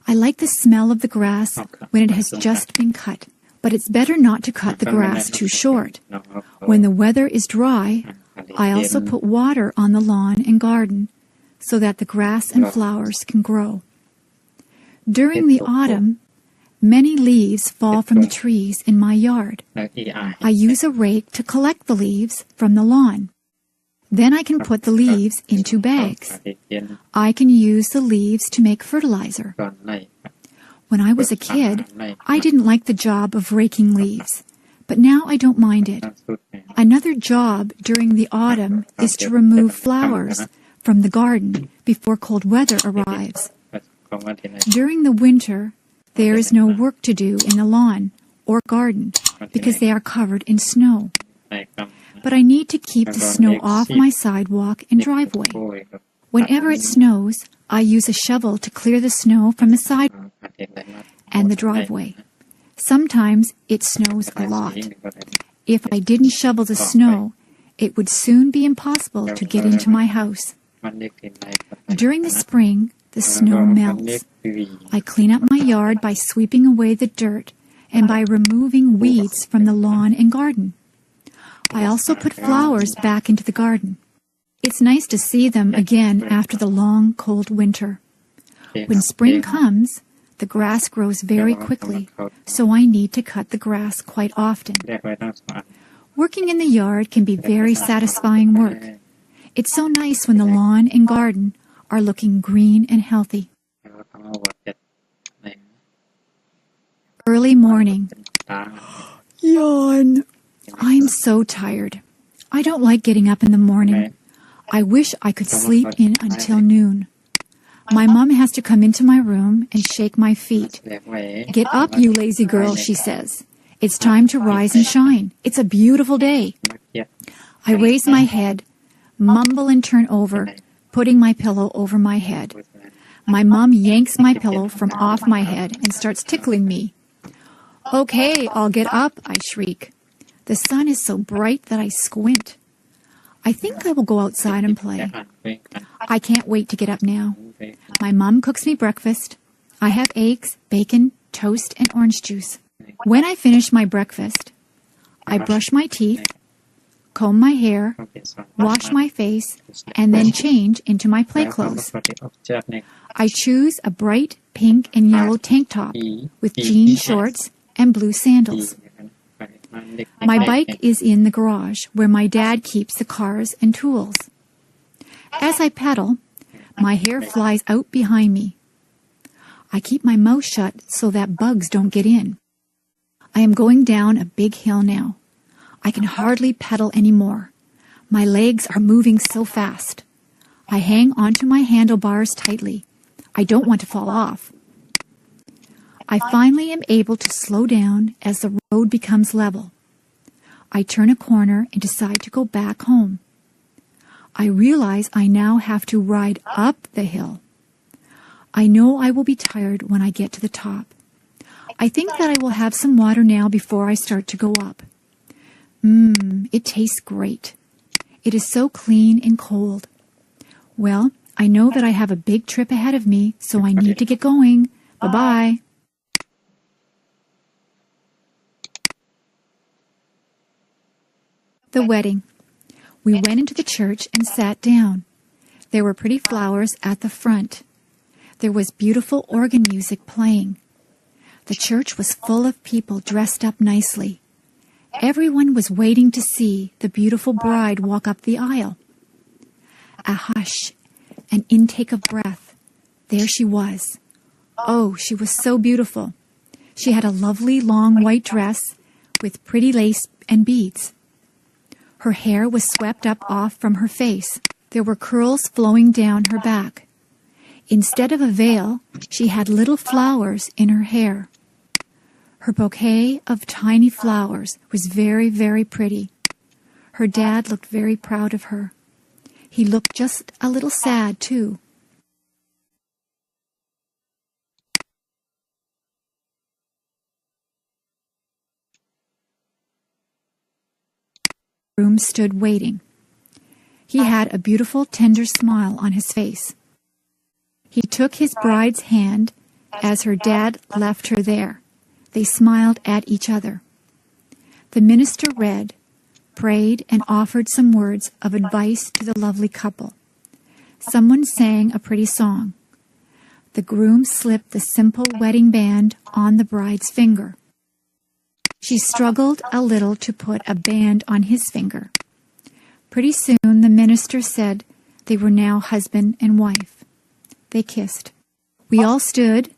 I like the smell of the grass when it has just been cut, but it's better not to cut the grass too short. When the weather is dry, I also put water on the lawn and garden so that the grass and flowers can grow. During the autumn, many leaves fall from the trees in my yard. I use a rake to collect the leaves from the lawn. Then I can put the leaves into bags. I can use the leaves to make fertilizer. When I was a kid, I didn't like the job of raking leaves, but now I don't mind it. Another job during the autumn is to remove flowers from the garden before cold weather arrives. During the winter, there is no work to do in the lawn or garden because they are covered in snow. But I need to keep the snow off my sidewalk and driveway. Whenever it snows, I use a shovel to clear the snow from the sidewalk and the driveway. Sometimes it snows a lot. If I didn't shovel the snow, it would soon be impossible to get into my house. During the spring, the snow melts. I clean up my yard by sweeping away the dirt and by removing weeds from the lawn and garden. I also put flowers back into the garden. It's nice to see them again after the long, cold winter. When spring comes, the grass grows very quickly, so I need to cut the grass quite often. Working in the yard can be very satisfying work. It's so nice when the lawn and garden are looking green and healthy. Early morning. Yawn. I'm so tired. I don't like getting up in the morning. I wish I could sleep in until noon. My mom has to come into my room and shake my feet. Get up, you lazy girl, she says. It's time to rise and shine. It's a beautiful day. I raise my head, mumble and turn over, putting my pillow over my head. My mom yanks my pillow from off my head and starts tickling me. Okay, I'll get up, I shriek. The sun is so bright that I squint. I think I will go outside and play. I can't wait to get up now. My mom cooks me breakfast. I have eggs, bacon, toast, and orange juice. When I finish my breakfast, I brush my teeth, comb my hair, wash my face, and then change into my play clothes. I choose a bright pink and yellow tank top with jean shorts and blue sandals. My bike is in the garage where my dad keeps the cars and tools. As I pedal, my hair flies out behind me. I keep my mouth shut so that bugs don't get in. I am going down a big hill now. I can hardly pedal anymore. My legs are moving so fast. I hang onto my handlebars tightly. I don't want to fall off. I finally am able to slow down as the road becomes level. I turn a corner and decide to go back home. I realize I now have to ride up the hill. I know I will be tired when I get to the top. I think that I will have some water now before I start to go up. It tastes great. It is so clean and cold. Well, I know that I have a big trip ahead of me, so I need to get going. Bye-bye. The wedding. We went into the church and sat down. There were pretty flowers at the front. There was beautiful organ music playing. The church was full of people dressed up nicely. Everyone was waiting to see the beautiful bride walk up the aisle. A hush, an intake of breath. There she was. Oh, she was so beautiful. She had a lovely long white dress with pretty lace and beads. Her hair was swept up off from her face. There were curls flowing down her back. Instead of a veil, she had little flowers in her hair. Her bouquet of tiny flowers was very, very pretty. Her dad looked very proud of her. He looked just a little sad, too. Groom stood waiting. He had a beautiful, tender smile on his face. He took his bride's hand as her dad left her there. They smiled at each other. The minister read, prayed, and offered some words of advice to the lovely couple. Someone sang a pretty song. The groom slipped the simple wedding band on the bride's finger. She struggled a little to put a band on his finger. Pretty soon the minister said they were now husband and wife. They kissed. We all stood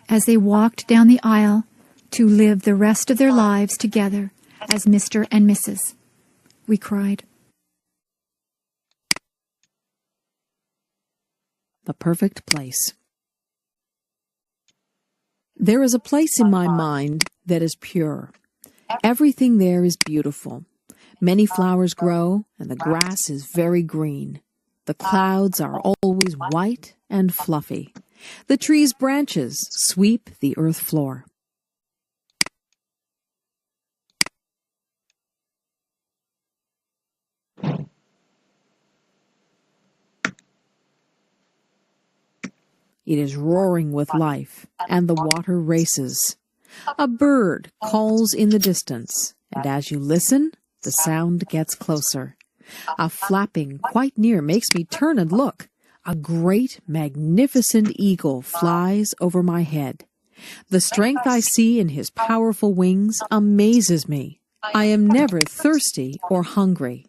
as they walked down the aisle to live the rest of their lives together as Mr. and Mrs. We cried. The perfect place. There is a place in my mind that is pure. Everything there is beautiful. Many flowers grow, and the grass is very green. The clouds are always white and fluffy. The tree's branches sweep the earth floor. It is roaring with life, and the water races. A bird calls in the distance, and as you listen, the sound gets closer. A flapping quite near makes me turn and look. A great, magnificent eagle flies over my head. The strength I see in his powerful wings amazes me. I am never thirsty or hungry.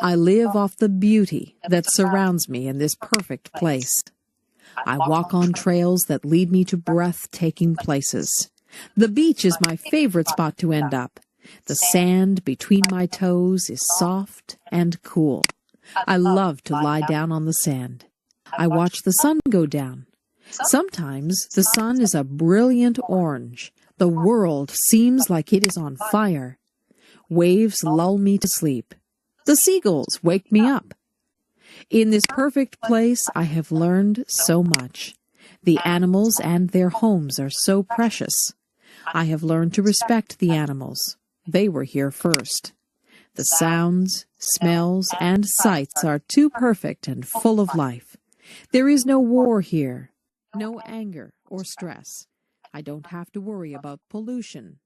I live off the beauty that surrounds me in this perfect place. I walk on trails that lead me to breathtaking places. The beach is my favorite spot to end up. The sand between my toes is soft and cool. I love to lie down on the sand. I watch the sun go down. Sometimes the sun is a brilliant orange. The world seems like it is on fire. Waves lull me to sleep. The seagulls wake me up. In this perfect place, I have learned so much. The animals and their homes are so precious. I have learned to respect the animals. They were here first. The sounds, smells, and sights are too perfect and full of life. There is no war here, no anger or stress. I don't have to worry about pollution